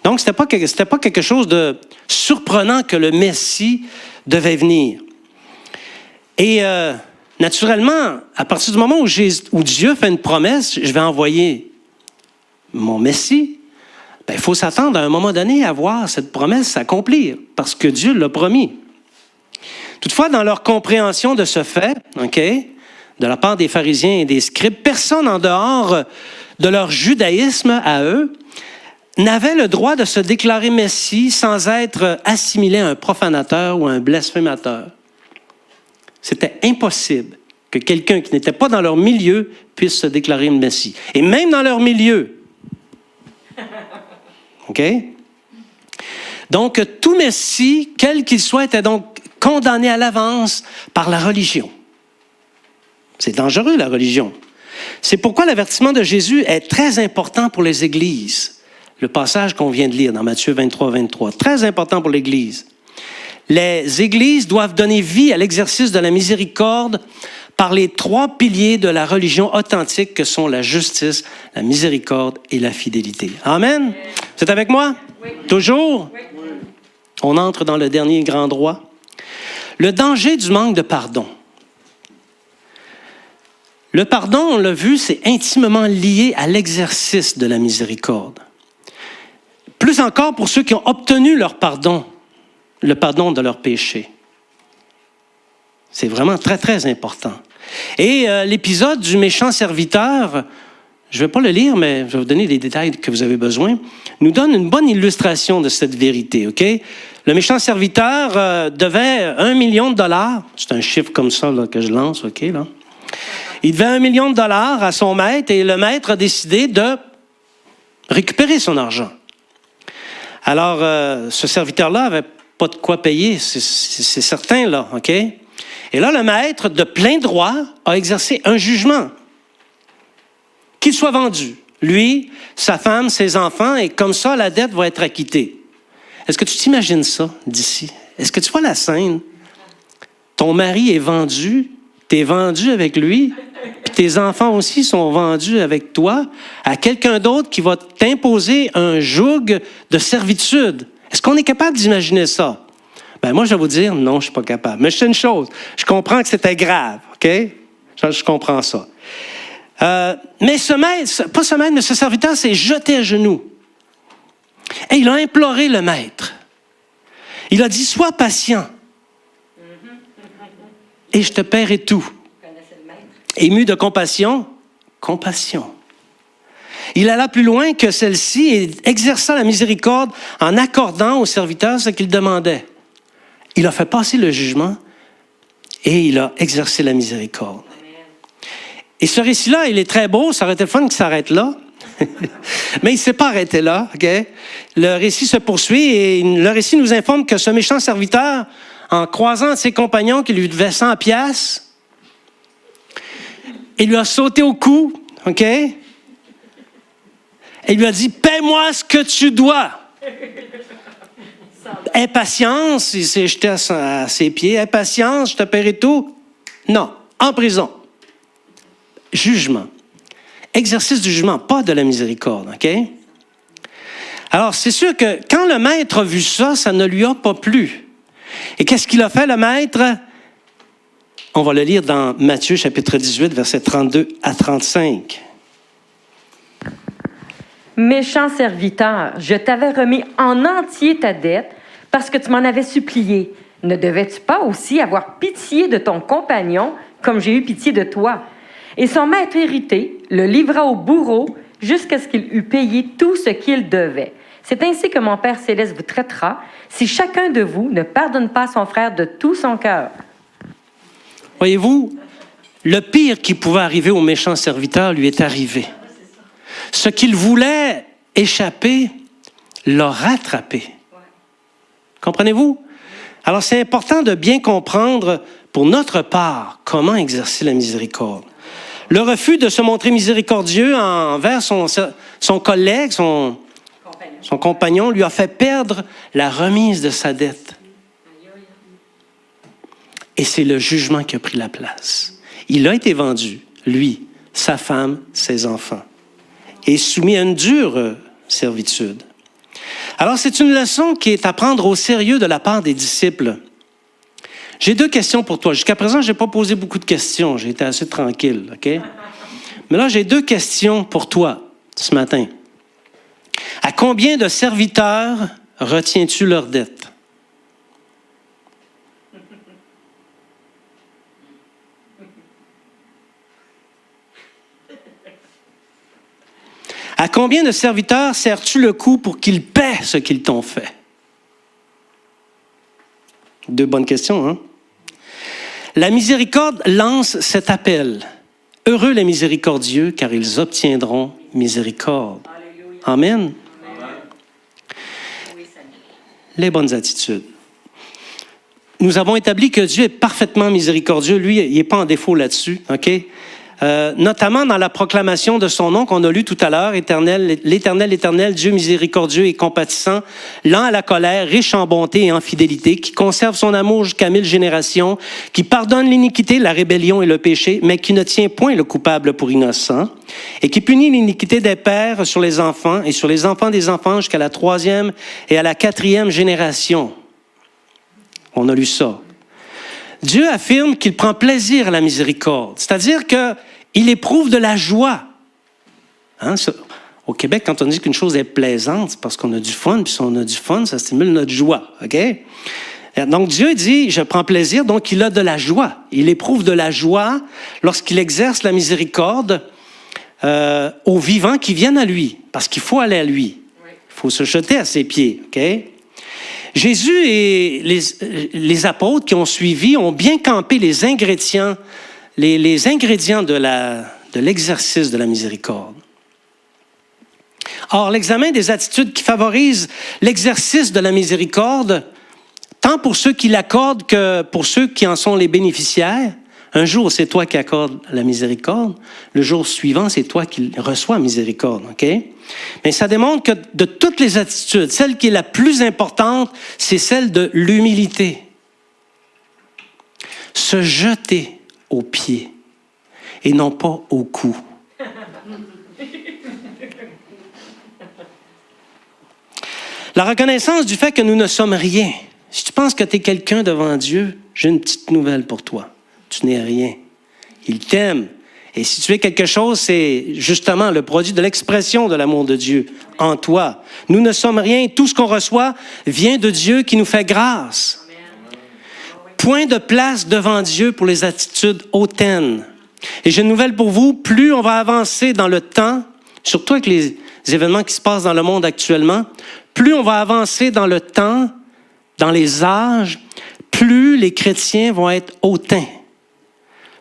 Donc, c'était pas quelque chose de surprenant que le Messie devait venir. Et naturellement, à partir du moment où Dieu fait une promesse, je vais envoyer mon Messie, il faut s'attendre à un moment donné à voir cette promesse s'accomplir, parce que Dieu l'a promis. Toutefois, dans leur compréhension de ce fait, de la part des pharisiens et des scribes, personne en dehors de leur judaïsme à eux n'avait le droit de se déclarer Messie sans être assimilé à un profanateur ou à un blasphémateur. C'était impossible que quelqu'un qui n'était pas dans leur milieu puisse se déclarer Messie. Et même dans leur milieu. OK? Donc, tout Messie, quel qu'il soit, était donc condamné à l'avance par la religion. C'est dangereux, la religion. C'est pourquoi l'avertissement de Jésus est très important pour les églises. Le passage qu'on vient de lire dans Matthieu 23, 23. Très important pour l'Église. Les églises doivent donner vie à l'exercice de la miséricorde par les 3 piliers de la religion authentique que sont la justice, la miséricorde et la fidélité. Amen? Vous êtes avec moi? Oui. Toujours? Oui. On entre dans le dernier grand droit. Le danger du manque de pardon. Le pardon, on l'a vu, c'est intimement lié à l'exercice de la miséricorde. Plus encore pour ceux qui ont obtenu leur pardon, le pardon de leurs péchés. C'est vraiment très, très important. Et l'épisode du méchant serviteur, je ne vais pas le lire, mais je vais vous donner les détails que vous avez besoin, nous donne une bonne illustration de cette vérité, OK? Le méchant serviteur devait 1 million de dollars. C'est un chiffre comme ça là, que je lance, OK? Là. Il devait 1 million de dollars à son maître et le maître a décidé de récupérer son argent. Alors, ce serviteur-là n'avait pas de quoi payer, c'est certain, là, OK? Et là, le maître, de plein droit, a exercé un jugement. Qu'il soit vendu, lui, sa femme, ses enfants, et comme ça, la dette va être acquittée. Est-ce que tu t'imagines ça d'ici? Est-ce que tu vois la scène? Ton mari est vendu, tu es vendu avec lui, puis tes enfants aussi sont vendus avec toi à quelqu'un d'autre qui va t'imposer un joug de servitude. Est-ce qu'on est capable d'imaginer ça? Ben moi, je vais vous dire, non, je ne suis pas capable. Mais je sais une chose, je comprends que c'était grave, OK? Je comprends ça. Mais ce maître, pas ce maître, mais ce serviteur s'est jeté à genoux. Et il a imploré le maître. Il a dit, sois patient. Et je te paierai tout. Ému de compassion, compassion. Il alla plus loin que celle-ci et exerça la miséricorde en accordant au serviteur ce qu'il demandait. Il a fait passer le jugement et il a exercé la miséricorde. Et ce récit-là, il est très beau, ça aurait été le fun qu'il s'arrête là. Mais il ne s'est pas arrêté là. Okay? Le récit se poursuit et le récit nous informe que ce méchant serviteur, en croisant ses compagnons qui lui devaient 100 piastres, il lui a sauté au cou, OK? Et il lui a dit, paie-moi ce que tu dois. Impatience, il s'est jeté à ses pieds. Impatience, je te paierai tout. Non, en prison. Jugement. Exercice du jugement, pas de la miséricorde, OK? Alors, c'est sûr que quand le maître a vu ça, ça ne lui a pas plu. Et qu'est-ce qu'il a fait, le maître? On va le lire dans Matthieu, chapitre 18, versets 32 à 35. Méchant serviteur, je t'avais remis en entier ta dette parce que tu m'en avais supplié. Ne devais-tu pas aussi avoir pitié de ton compagnon comme j'ai eu pitié de toi? Et son maître irrité le livra au bourreau jusqu'à ce qu'il eût payé tout ce qu'il devait. C'est ainsi que mon Père céleste vous traitera si chacun de vous ne pardonne pas son frère de tout son cœur. Voyez-vous, le pire qui pouvait arriver au méchant serviteur lui est arrivé. Ce qu'il voulait échapper l'a rattrapé. Comprenez-vous? Alors, c'est important de bien comprendre, pour notre part, comment exercer la miséricorde. Le refus de se montrer miséricordieux envers son collègue, son compagnon, lui a fait perdre la remise de sa dette. Et c'est le jugement qui a pris la place. Il a été vendu, lui, sa femme, ses enfants, et soumis à une dure servitude. Alors, c'est une leçon qui est à prendre au sérieux de la part des disciples. J'ai 2 questions pour toi. Jusqu'à présent, je n'ai pas posé beaucoup de questions. J'ai été assez tranquille, OK? Mais là, j'ai 2 questions pour toi ce matin. À combien de serviteurs retiens-tu leur dette? À combien de serviteurs serres-tu le cou pour qu'ils paient ce qu'ils t'ont fait? 2 bonnes questions, hein? La miséricorde lance cet appel. Heureux les miséricordieux, car ils obtiendront miséricorde. Alléluia. Amen. Amen. Les bonnes attitudes. Nous avons établi que Dieu est parfaitement miséricordieux. Lui, il n'est pas en défaut là-dessus, OK? Notamment dans la proclamation de son nom qu'on a lu tout à l'heure, l'Éternel, Dieu miséricordieux et compatissant, lent à la colère, riche en bonté et en fidélité, qui conserve son amour jusqu'à 1000 générations, qui pardonne l'iniquité, la rébellion et le péché, mais qui ne tient point le coupable pour innocent, et qui punit l'iniquité des pères sur les enfants et sur les enfants des enfants jusqu'à la 3e et à la 4e génération. On a lu ça. Dieu affirme qu'il prend plaisir à la miséricorde, c'est-à-dire qu'il éprouve de la joie. Hein, au Québec, quand on dit qu'une chose est plaisante, c'est parce qu'on a du fun, puis si on a du fun, ça stimule notre joie. OK? Donc Dieu dit, je prends plaisir, donc il a de la joie. Il éprouve de la joie lorsqu'il exerce la miséricorde aux vivants qui viennent à lui, parce qu'il faut aller à lui. Il faut se jeter à ses pieds. OK? Jésus et les apôtres qui ont suivi ont bien campé les ingrédients de l'exercice de la miséricorde. Or, l'examen des attitudes qui favorisent l'exercice de la miséricorde, tant pour ceux qui l'accordent que pour ceux qui en sont les bénéficiaires, un jour, c'est toi qui accordes la miséricorde. Le jour suivant, c'est toi qui reçois miséricorde. OK? Mais ça démontre que de toutes les attitudes, celle qui est la plus importante, c'est celle de l'humilité. Se jeter aux pieds et non pas au cou. La reconnaissance du fait que nous ne sommes rien. Si tu penses que tu es quelqu'un devant Dieu, j'ai une petite nouvelle pour toi. Tu n'es rien. Il t'aime. Et si tu es quelque chose, c'est justement le produit de l'expression de l'amour de Dieu en toi. Nous ne sommes rien. Tout ce qu'on reçoit vient de Dieu qui nous fait grâce. Point de place devant Dieu pour les attitudes hautaines. Et j'ai une nouvelle pour vous, plus on va avancer dans le temps, surtout avec les événements qui se passent dans le monde actuellement, plus on va avancer dans le temps, dans les âges, plus les chrétiens vont être hautains,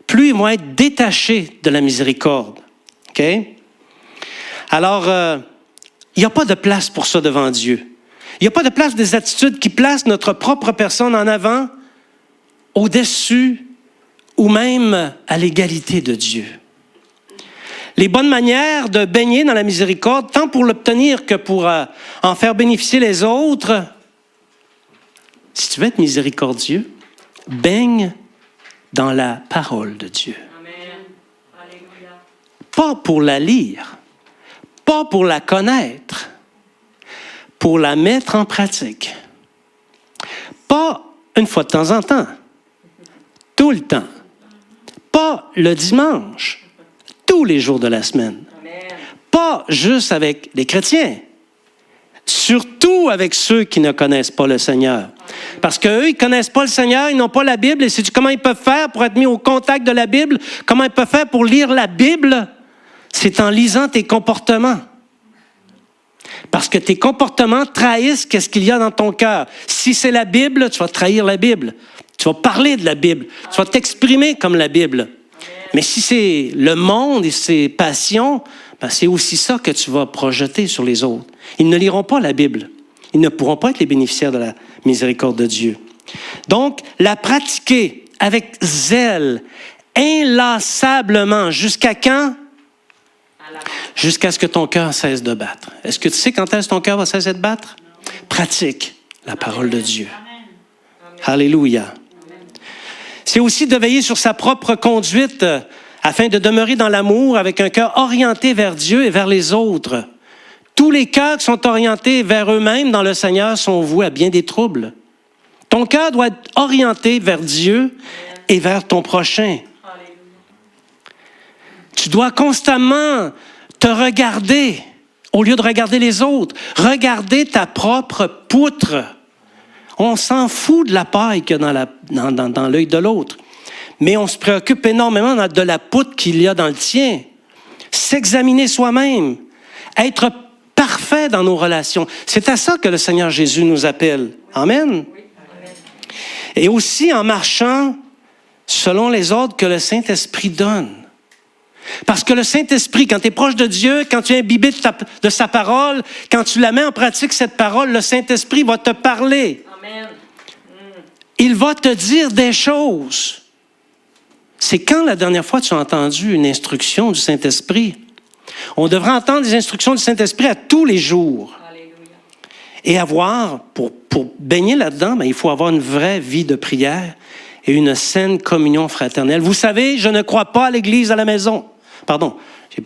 plus ils vont être détachés de la miséricorde. OK? Alors, il n'y a pas de place pour ça devant Dieu. Il n'y a pas de place des attitudes qui placent notre propre personne en avant, au-dessus ou même à l'égalité de Dieu. Les bonnes manières de baigner dans la miséricorde, tant pour l'obtenir que pour en faire bénéficier les autres, si tu veux être miséricordieux, baigne dans la parole de Dieu. Amen. Alléluia. Pas pour la lire, pas pour la connaître, pour la mettre en pratique. Pas une fois de temps en temps, tout le temps. Pas le dimanche, tous les jours de la semaine. Amen. Pas juste avec les chrétiens, surtout avec ceux qui ne connaissent pas le Seigneur. Parce qu'eux, ils ne connaissent pas le Seigneur, ils n'ont pas la Bible. Et sais-tu comment ils peuvent faire pour être mis au contact de la Bible? Comment ils peuvent faire pour lire la Bible? C'est en lisant tes comportements. Parce que tes comportements trahissent ce qu'il y a dans ton cœur. Si c'est la Bible, tu vas trahir la Bible. Tu vas parler de la Bible. Tu vas t'exprimer comme la Bible. Mais si c'est le monde et ses passions, ben c'est aussi ça que tu vas projeter sur les autres. Ils ne liront pas la Bible. Ils ne pourront pas être les bénéficiaires de la miséricorde de Dieu. Donc, la pratiquer avec zèle, inlassablement, jusqu'à quand? Jusqu'à ce que ton cœur cesse de battre. Est-ce que tu sais quand est-ce que ton cœur va cesser de battre? Pratique la parole de Dieu. Alléluia. C'est aussi de veiller sur sa propre conduite afin de demeurer dans l'amour avec un cœur orienté vers Dieu et vers les autres. Tous les cœurs qui sont orientés vers eux-mêmes dans le Seigneur sont voués à bien des troubles. Ton cœur doit être orienté vers Dieu et vers ton prochain. Tu dois constamment te regarder au lieu de regarder les autres. Regarder ta propre poutre. On s'en fout de la paille qu'il y a dans l'œil de l'autre. Mais on se préoccupe énormément de la poutre qu'il y a dans le tien. S'examiner soi-même. Être parfait dans nos relations. C'est à ça que le Seigneur Jésus nous appelle. Amen. Et aussi en marchant selon les ordres que le Saint-Esprit donne. Parce que le Saint-Esprit, quand tu es proche de Dieu, quand tu es imbibé de sa parole, quand tu la mets en pratique, cette parole, le Saint-Esprit va te parler. Amen. Il va te dire des choses. C'est quand la dernière fois tu as entendu une instruction du Saint-Esprit? On devrait entendre des instructions du Saint-Esprit à tous les jours. Alléluia. Et avoir, pour baigner là-dedans, ben, il faut avoir une vraie vie de prière et une saine communion fraternelle. Vous savez, je ne crois pas à l'Église à la maison. Pardon,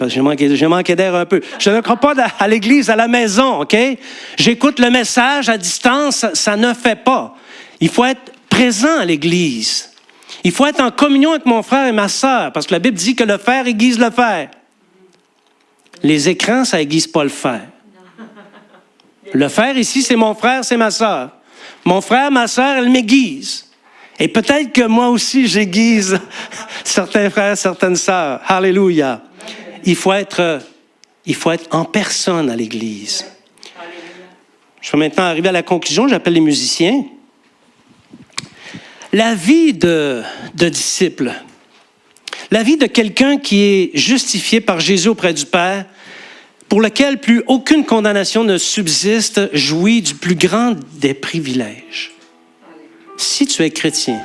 j'ai manqué d'air un peu. Je ne crois pas à l'Église à la maison, OK? J'écoute le message à distance, ça ne fait pas. Il faut être présent à l'Église. Il faut être en communion avec mon frère et ma sœur, parce que la Bible dit que le fer aiguise le fer. Les écrans, ça aiguise pas le fer. Le fer ici, c'est mon frère, c'est ma sœur. Mon frère, ma sœur, elle m'aiguise. Et peut-être que moi aussi, j'aiguise certains frères, certaines sœurs. Alléluia. Il faut être en personne à l'Église. Je vais maintenant arriver à la conclusion. J'appelle les musiciens. La vie de disciple, la vie de quelqu'un qui est justifié par Jésus auprès du Père, pour lequel plus aucune condamnation ne subsiste, jouit du plus grand des privilèges. Si tu es chrétien,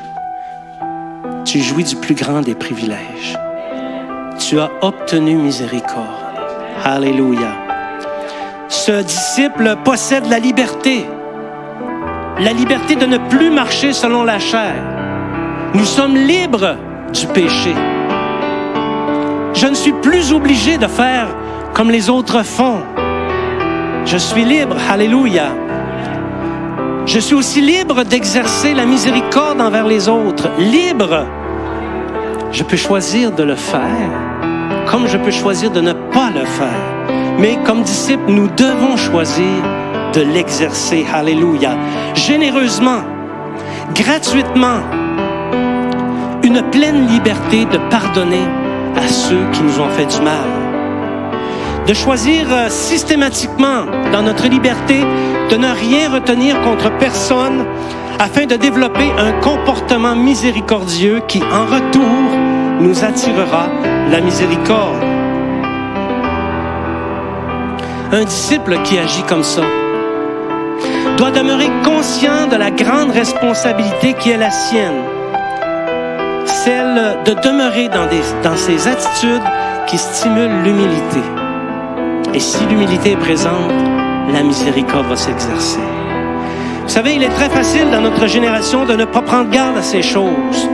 tu jouis du plus grand des privilèges. Tu as obtenu miséricorde. Alléluia. Ce disciple possède la liberté de ne plus marcher selon la chair. Nous sommes libres du péché. Je ne suis plus obligé de faire comme les autres font. Je suis libre. Alléluia. Je suis aussi libre d'exercer la miséricorde envers les autres. Libre. Je peux choisir de le faire, comme je peux choisir de ne pas le faire. Mais comme disciples, nous devons choisir de l'exercer. Alléluia. Généreusement, gratuitement, une pleine liberté de pardonner à ceux qui nous ont fait du mal. De choisir systématiquement, dans notre liberté, de ne rien retenir contre personne, afin de développer un comportement miséricordieux qui, en retour, nous attirera la miséricorde. Un disciple qui agit comme ça doit demeurer conscient de la grande responsabilité qui est la sienne, celle de demeurer dans ces attitudes qui stimulent l'humilité. Et si l'humilité est présente, la miséricorde va s'exercer. Vous savez, il est très facile dans notre génération de ne pas prendre garde à ces choses.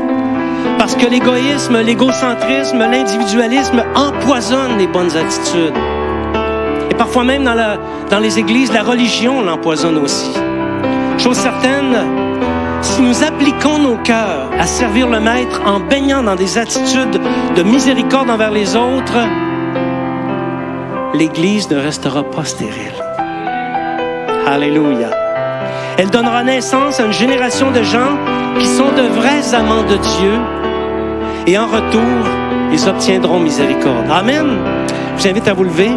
Parce que l'égoïsme, l'égocentrisme, l'individualisme empoisonnent les bonnes attitudes. Et parfois même dans les églises, la religion l'empoisonne aussi. Chose certaine, si nous appliquons nos cœurs à servir le Maître en baignant dans des attitudes de miséricorde envers les autres, l'Église ne restera pas stérile. Alléluia. Elle donnera naissance à une génération de gens qui sont de vrais amants de Dieu et en retour, ils obtiendront miséricorde. Amen. Je vous invite à vous lever.